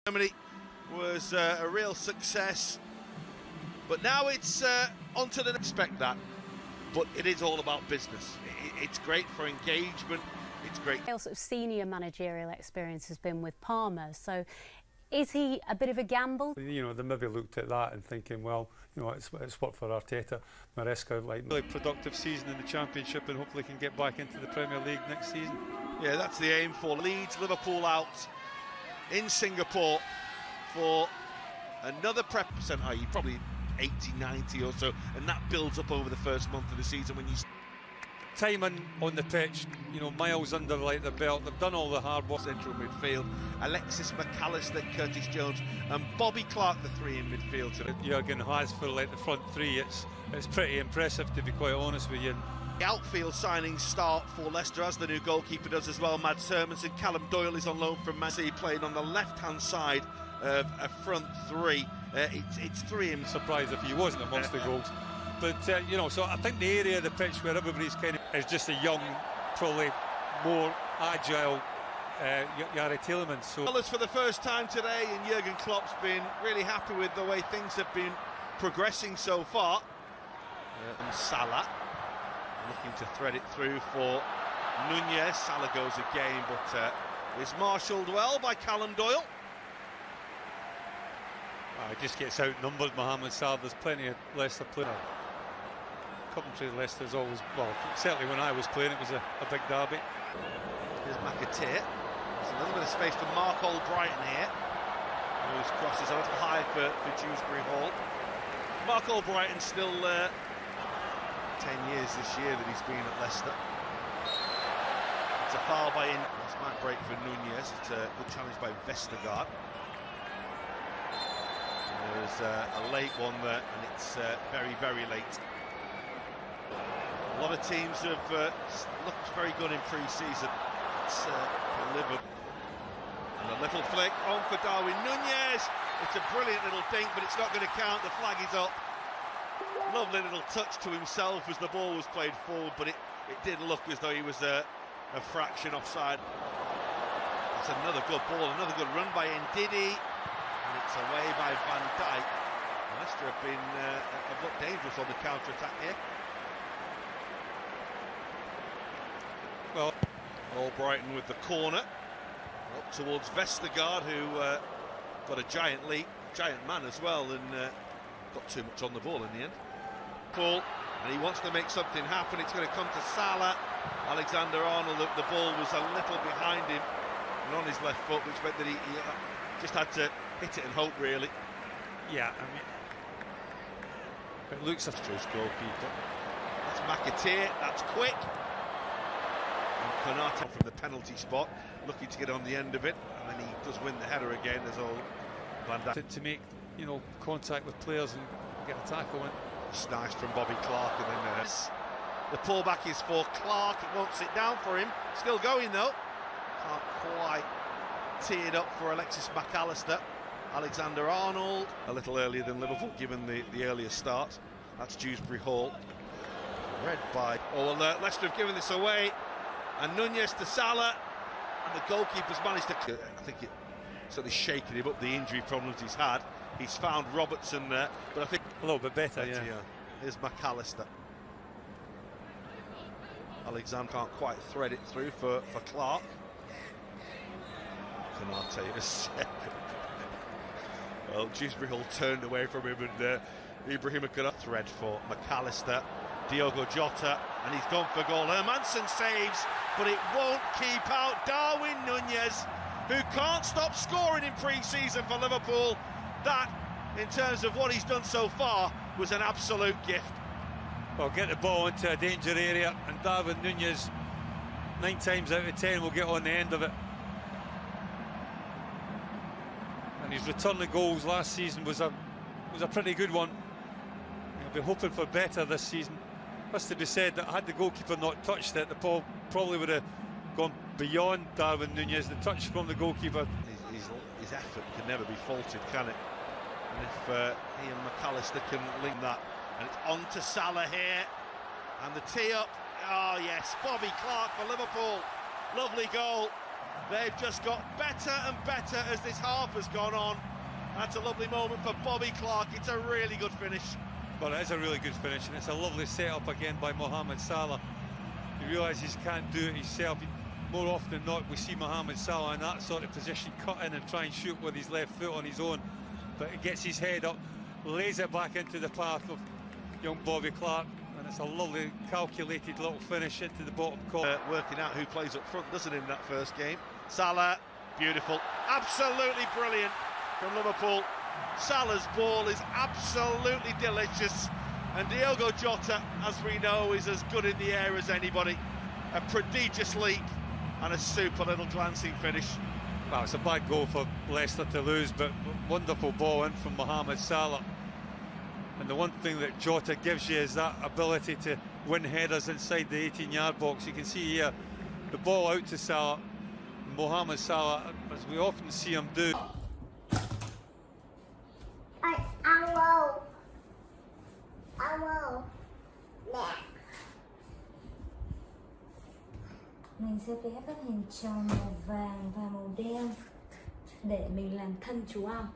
Germany was a real success, but now it's on to the next. Expect that, but it is all about business. It's great for engagement. It's great. Sort of senior managerial experience has been with Parma, so is he a bit of a gamble? You know, they maybe looked at that and thinking, well, you know, it's worked for Arteta. Maresca, like, really productive season in the Championship, and hopefully can get back into the Premier League next season. Yeah, that's the aim for Leeds. Liverpool out in Singapore for another prep percent, i.e. probably 80, 90 or so, and that builds up over the first month of the season when you... Timing on the pitch, you know, miles under like the belt. They've done all the hard work. Central midfield, Alexis McAllister, Curtis Jones and Bobby Clark, the three in midfield today. Jurgen has for like the front three, it's pretty impressive, to be quite honest with you. The outfield signings start for Leicester, as the new goalkeeper does as well. Mads Hermansen. Callum Doyle is on loan from Man City, playing on the left-hand side of a front three. It's three. I'm surprised if he wasn't amongst the goals. But, you know, so I think the area of the pitch where everybody's kind of is just a young, probably more agile Yari Tielemans. So for the first time today, and Jurgen Klopp's been really happy with the way things have been progressing so far. And Salah looking to thread it through for Nunez. Salah goes again, but is marshalled well by Callum Doyle. It just gets outnumbered, Mohamed Salah. There's plenty of Leicester players. Coventry Leicester's always, well, certainly when I was playing, it was a big derby. Here's McAteer. There's a little bit of space for Mark Albrighton here, whose cross is a little high for Dewsbury Hall. Mark Albrighton still 10 years this year that he's been at Leicester. It's a foul by in. This might break for Nunez. It's a good challenge by Vestergaard. There's a late one there, and it's very, very late. A lot of teams have looked very good in pre-season. It's Liverpool. And a little flick on for Darwin Nunez. It's a brilliant little dink, but it's not going to count. The flag is up. Lovely little touch to himself as the ball was played forward, but it did look as though he was a fraction offside. That's another good ball, another good run by Ndidi. And it's away by Van Dijk. Leicester have looked dangerous on the counter-attack here. Well, Albrighton with the corner up towards Vestergaard, who got a giant leap, giant man as well, and got too much on the ball in the end. Paul, and he wants to make something happen. It's going to come to Salah. Alexander-Arnold, the ball was a little behind him and on his left foot, which meant that he just had to hit it and hope, really. Yeah, I mean, it looks like Joe's goalkeeper. That's McAteer, that's quick. And Konate from the penalty spot, looking to get on the end of it, and then he does win the header again as old Van Dijk. To make, you know, contact with players and get a tackle in. It's nice from Bobby Clark, and then the pullback is for Clark. It won't sit down for him. Still going though. Can't quite tee it up for Alexis McAllister. Alexander-Arnold a little earlier than Liverpool, given the earlier start. That's Dewsbury Hall. Read by... Oh, well, Leicester have given this away. And Nunez to Salah. And the goalkeeper's managed to... I think it certainly shaking him up, the injury problems he's had. He's found Robertson there, but I think... A little bit better, yeah. Here's McAllister. Alexander can't quite thread it through for Clark. Konate is... Well, Dewsbury Hall turned away from him, and Ibrahima could have thread for McAllister. Diogo Jota, and he's gone for goal. Hermansen saves, but it won't keep out Darwin Nunez, who can't stop scoring in pre-season for Liverpool. That, in terms of what he's done so far, was an absolute gift. Well, get the ball into a danger area, and Darwin Nunez, 9 times out of 10, will get on the end of it. And his return to goals last season was a pretty good one. He'll be hoping for better this season. Has to be said that had the goalkeeper not touched it, the ball probably would have gone beyond Darwin Nunez. The touch from the goalkeeper. His effort can never be faulted, can it? And if Ian McAllister can link that, and it's on to Salah here, and the tee up. Oh yes, Bobby Clark for Liverpool. Lovely goal. They've just got better and better as this half has gone on. That's a lovely moment for Bobby Clark. It's a really good finish. Well, it is a really good finish, and it's a lovely set-up again by Mohamed Salah. He realises he can't do it himself. More often than not, we see Mohamed Salah in that sort of position, cut in and try and shoot with his left foot on his own. But he gets his head up, lays it back into the path of young Bobby Clark, and it's a lovely, calculated little finish into the bottom corner. Working out who plays up front, doesn't it, in that first game? Salah, beautiful, absolutely brilliant from Liverpool. Salah's ball is absolutely delicious, and Diogo Jota, as we know, is as good in the air as anybody. A prodigious leap and a super little glancing finish. Well, it's a bad goal for Leicester to lose, but wonderful ball in from Mohamed Salah. And the one thing that Jota gives you is that ability to win headers inside the 18-yard box. You can see here the ball out to Salah. Mohamed Salah, as we often see him do. Mình sẽ vẽ các hình tròn màu vàng và màu đen để mình làm thân chú ong.